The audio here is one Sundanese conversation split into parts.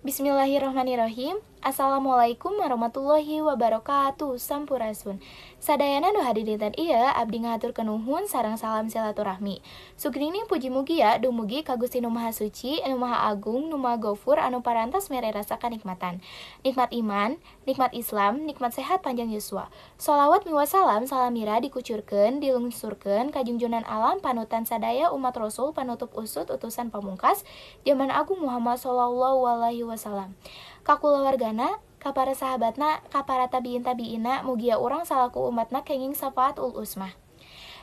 Bismillahirrahmanirrahim. Assalamualaikum warahmatullahi wabarakatuh. Sampurasun. Sadayana nu hadir dinten ieu abdi ngaturkeun nuhun sareng salam silaturahmi. Sugeng puji mugia dumugi ka Gusti Nu Maha Suci, Nu Maha Agung, Nu Maha Gofur anu parantos mere rasa kanikmatan. Nikmat iman, nikmat Islam, nikmat sehat panjang yuswa. Sholawat miwah salam salamira dikucurkeun, dilungsurkeun ka junjunan alam panutan sadaya umat Rasul panutup usut utusan pamungkas Zaman Agung Muhammad sallallahu alaihi wasallam. Ka kulawargana, ka para sahabatna, ka para tabiin-tabiina, mugia urang salaku umatna kenging syafaatul usmah.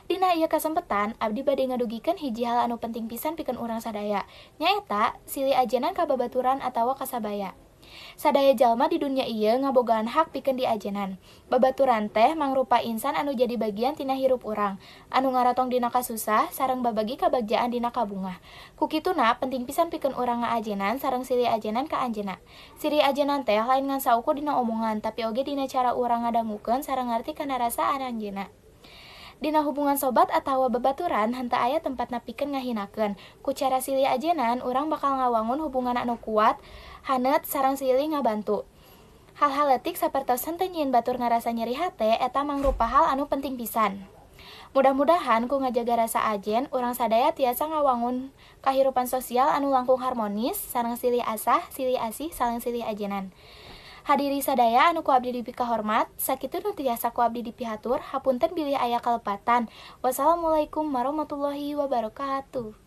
Dina ieu kasempetan, abdi bade ngadugikeun hiji hal anu penting pisan pikeun urang sadaya, nyaeta silih ajenan ka babaturan atawa kasabaya. Sadaya jalma di dunia ieu ngabogaan hak pikeun diajenan. Babaturan teh mangrupa insan anu jadi bagian tina hirup urang, anu ngaratong dina kasusah sareng babagi kabagjaan dina kabungah. Kukituna penting pisan pikeun urang ngaajenan sareng silih ajenan ka anjeunna. Silih ajenan teh lain ngan saukur dina omongan, tapi oge dina cara urang ngadangukeun sareng ngarti kana rasa anjeunna. Dina hubungan sobat atawa babaturan henteu aya tempatna pikeun ngahinakeun. Ku cara silih ajenan urang bakal ngawangun hubungan anu kuat, haneut sareng silih ngabantu. Hal-hal leutik sapertos henteu nyieun batur ngarasa nyeri hate eta mangrupa hal anu penting pisan. Mudah-mudahan ku ngajaga rasa ajen, urang sadaya tiasa ngawangun kahirupan sosial anu langkung harmonis sareng silih asah, silih asih, saling silih ajenan. Hadiri sadaya anu ku abdi dipika hormat, sakitu nu tiasa ku abdi dipihatur, hapunten bilih aya kalepatan. Wassalamualaikum warahmatullahi wabarakatuh.